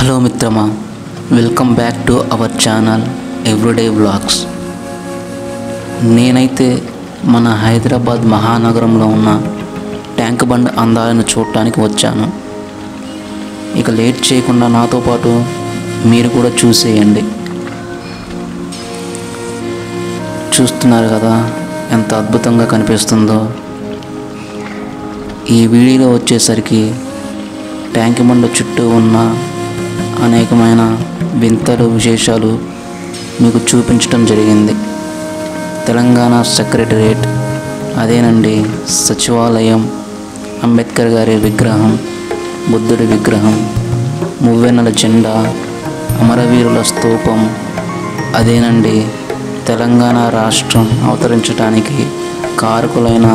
Hello మిత్రమా, welcome back to our channel everyday vlogs. నేనైతే మన హైదరాబాద్ మహానగరంలో ఉన్న ట్యాంక్ బండ్ అందాలను చూడటానికి వచ్చాను. ఇక లేట్ చేయకుండా నాతో పాటు మీరు కూడా చూసేయండి. చూస్తున్నారు కదా ఎంత అద్భుతంగా కనిపిస్తుందో. ఈ వీడియోలో వచ్చేసరికి ట్యాంక్ బండ్ చుట్టూ ఉన్న అనేకమైన వింతలు విశేషాలు మీకు చూపించడం జరిగింది. తెలంగాణ సెక్రటరియట్, అదేనండి సచివాలయం, అంబేద్కర్ గారి విగ్రహం, బుద్ధుడి విగ్రహం, మువ్వెన్నెల జెండా, అమరవీరుల స్తూపం, అదేనండి తెలంగాణ రాష్ట్రం అవతరించడానికి కారకులైన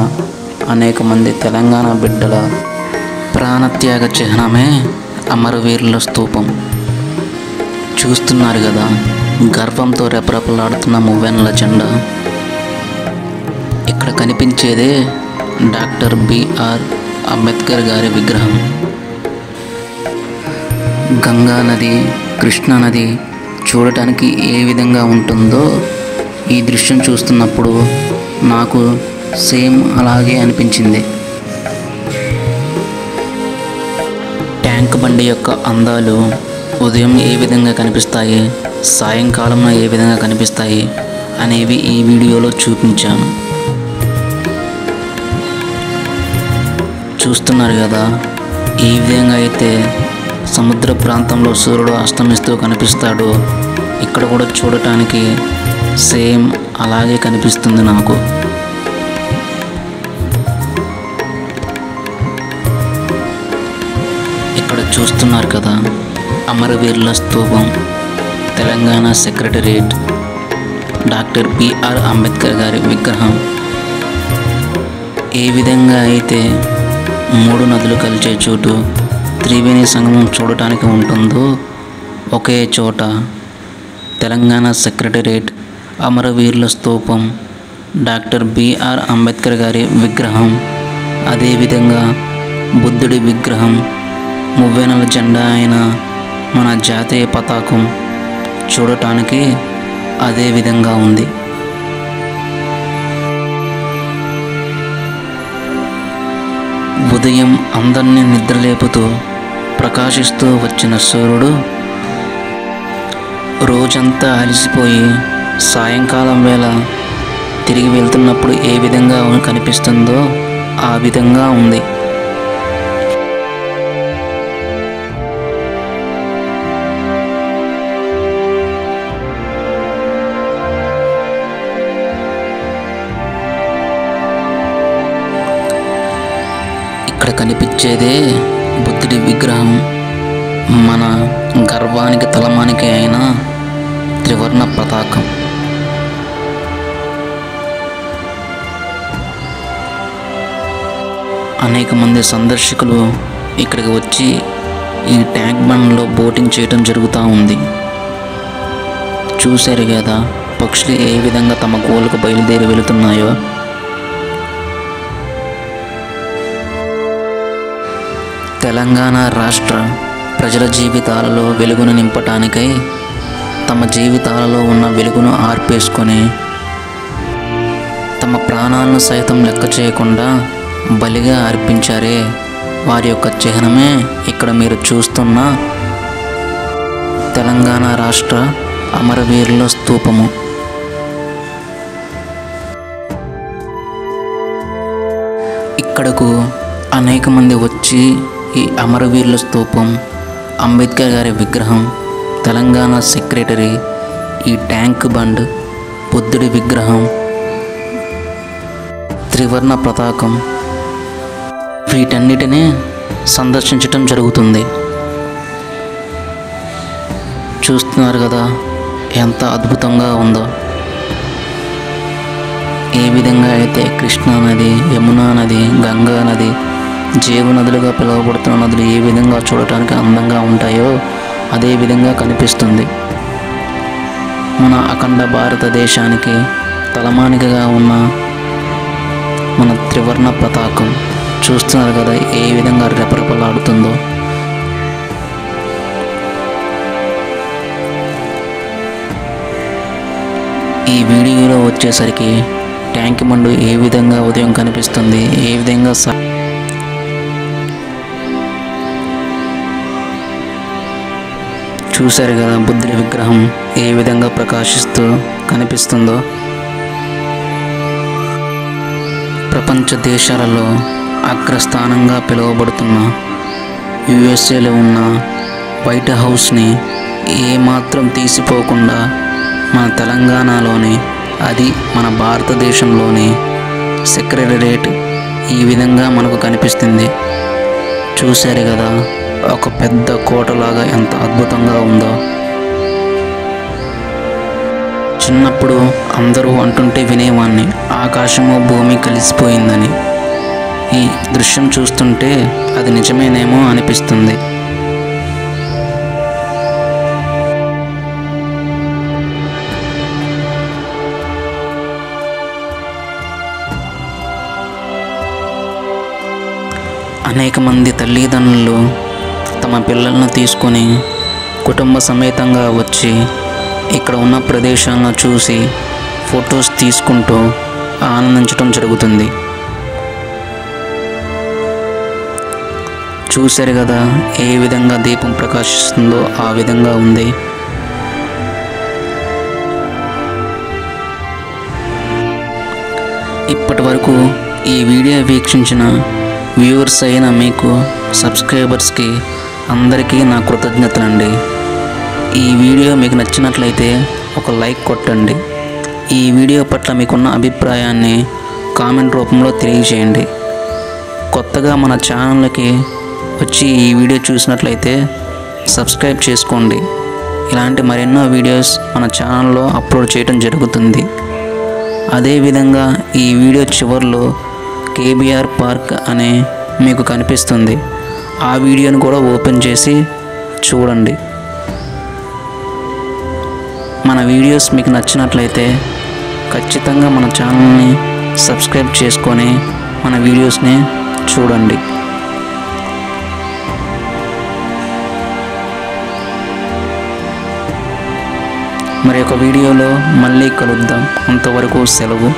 అనేక మంది తెలంగాణ బిడ్డల ప్రాణత్యాగ చిహ్నమే అమరవీరుల స్తూపం. చూస్తున్నారు కదా గర్వంతో రెపరెపలాడుతున్న మువ్వెన్నెల జెండా. ఇక్కడ కనిపించేదే డాక్టర్ బిఆర్ అంబేద్కర్ గారి విగ్రహం. గంగా నది, కృష్ణా నది చూడటానికి ఏ విధంగా ఉంటుందో ఈ దృశ్యం చూస్తున్నప్పుడు నాకు సేమ్ అలాగే అనిపించింది. ట్యాంక్ బండి యొక్క అందాలు ఉదయం ఏ విధంగా కనిపిస్తాయి, సాయంకాలంలో ఏ విధంగా కనిపిస్తాయి అనేవి ఈ వీడియోలో చూపించాను. చూస్తున్నారు కదా ఈ విధంగా అయితే సముద్ర ప్రాంతంలో సూర్యుడు అస్తమిస్తూ కనిపిస్తాడు. ఇక్కడ కూడా చూడటానికి సేమ్ అలాగే కనిపిస్తుంది నాకు. ఇక్కడ చూస్తున్నారు కదా అమరవీరుల స్తూపం, Telangana secretariat, doctor B R Ambedkar గారి విగ్రహం. ఏ విధంగా అయితే మూడు నదులు కలిసే చోటు త్రివేణి సంగమం చూడటానికి ఉంటుందో ఒకే చోట తెలంగాణ సెక్రటరియట్, అమరవీరుల స్తూపం, డాక్టర్ బిఆర్ అంబేద్కర్ గారి విగ్రహం, అదేవిధంగా బుద్ధుడి విగ్రహం, మువ్వెన్నెల జెండా అయిన మన జాతీయ పతాకం చూడటానికి అదే విధంగా ఉంది. ఉదయం అందరినీ నిద్రలేపుతూ ప్రకాశిస్తూ వచ్చిన సూర్యుడు రోజంతా అలసిపోయి సాయంకాలం వేళ తిరిగి వెళ్తున్నప్పుడు ఏ విధంగా కనిపిస్తుందో ఆ విధంగా ఉంది. ఇక్కడ కనిపించేదే బుద్ధుడి విగ్రహం, మన గర్వానికి తలమానికి అయిన త్రివర్ణ పతాకం. అనేక మంది సందర్శకులు ఇక్కడికి వచ్చి ఈ ట్యాంక్ బండ్లో బోటింగ్ చేయడం జరుగుతూ ఉంది. చూశారు కదా పక్షులు ఏ విధంగా తమ గోలకు బయలుదేరి వెళుతున్నాయో. తెలంగాణ రాష్ట్ర ప్రజల జీవితాలలో వెలుగును నింపటానికై తమ జీవితాలలో ఉన్న వెలుగును ఆర్పేసుకొని తమ ప్రాణాలను సైతం లెక్క చేయకుండా బలిగా అర్పించారే, వారి యొక్క చిహ్నమే ఇక్కడ మీరు చూస్తున్న తెలంగాణ రాష్ట్ర అమరవీరుల స్తూపము. ఇక్కడకు అనేక మంది వచ్చి ఈ అమరవీరుల స్తూపం, అంబేద్కర్ గారి విగ్రహం, తెలంగాణ సెక్రటరీ, ఈ ట్యాంక్ బండ్, బుద్ధుడి విగ్రహం, త్రివర్ణ పతాకం వీటన్నిటినీ సందర్శించటం జరుగుతుంది. చూస్తున్నారు కదా ఎంత అద్భుతంగా ఉందో. ఏ విధంగా అయితే కృష్ణా నది, యమునా నది, గంగా నది, జీవ నదులుగా పిలువబడుతున్న నదులు ఏ విధంగా చూడటానికి అందంగా ఉంటాయో అదే విధంగా కనిపిస్తుంది. మన అఖండ భారతదేశానికి తలమానికగా ఉన్న మన త్రివర్ణ పతాకం చూస్తున్నారు కదా ఏ విధంగా రెపరెపలాడుతుందో. ఈ వీడియోలో వచ్చేసరికి ట్యాంక్ బండ్ ఏ విధంగా ఉదయం కనిపిస్తుంది, ఏ విధంగా చూశారు కదా బుద్ధుడి విగ్రహం ఏ విధంగా ప్రకాశిస్తూ కనిపిస్తుందో. ప్రపంచ దేశాలలో అగ్రస్థానంగా పిలువబడుతున్న యుఎస్ఏలో ఉన్న వైట్ హౌస్ని ఏమాత్రం తీసిపోకుండా మన తెలంగాణలోని, అది మన భారతదేశంలోని సెక్రటేరియట్ ఈ విధంగా మనకు కనిపిస్తుంది. చూశారు కదా ఒక పెద్ద కోటలాగా ఎంత అద్భుతంగా ఉందో. చిన్నప్పుడు అందరూ అంటుంటే వినేవాన్ని, ఆకాశము భూమి కలిసిపోయిందని. ఈ దృశ్యం చూస్తుంటే అది నిజమేనేమో అనిపిస్తుంది. అనేక మంది తల్లిదండ్రులు తమ పిల్లలను తీసుకొని కుటుంబ సమేతంగా వచ్చి ఇక్కడ ఉన్న ప్రదేశాలను చూసి ఫొటోస్ తీసుకుంటూ ఆనందించడం జరుగుతుంది. చూశారు కదా ఏ విధంగా దీపం ప్రకాశిస్తుందో ఆ విధంగా ఉంది. ఇప్పటి వరకు ఈ వీడియో వీక్షించిన వ్యూవర్స్ అయిన మీకు, సబ్స్క్రైబర్స్కి అందరికీ నా కృతజ్ఞతలండి. ఈ వీడియో మీకు నచ్చినట్లయితే ఒక లైక్ కొట్టండి. ఈ వీడియో పట్ల మీకున్న అభిప్రాయాన్ని కామెంట్ రూపంలో తెలియజేయండి. కొత్తగా మన ఛానల్కి వచ్చి ఈ వీడియో చూసినట్లయితే సబ్స్క్రైబ్ చేసుకోండి. ఇలాంటి మరెన్నో వీడియోస్ మన ఛానల్లో అప్లోడ్ చేయడం జరుగుతుంది. అదేవిధంగా ఈ వీడియో చివరిలో కేబీఆర్ పార్క్ అనే మీకు కనిపిస్తుంది. ఆ వీడియోని కూడా ఓపెన్ చేసి చూడండి. మన వీడియోస్ మీకు నచ్చినట్లయితే ఖచ్చితంగా మన ఛానల్ని సబ్స్క్రైబ్ చేసుకొని మన వీడియోస్ని చూడండి. మరి ఒక వీడియోలో మళ్ళీ కలుద్దాం. అంతవరకు సెలవు.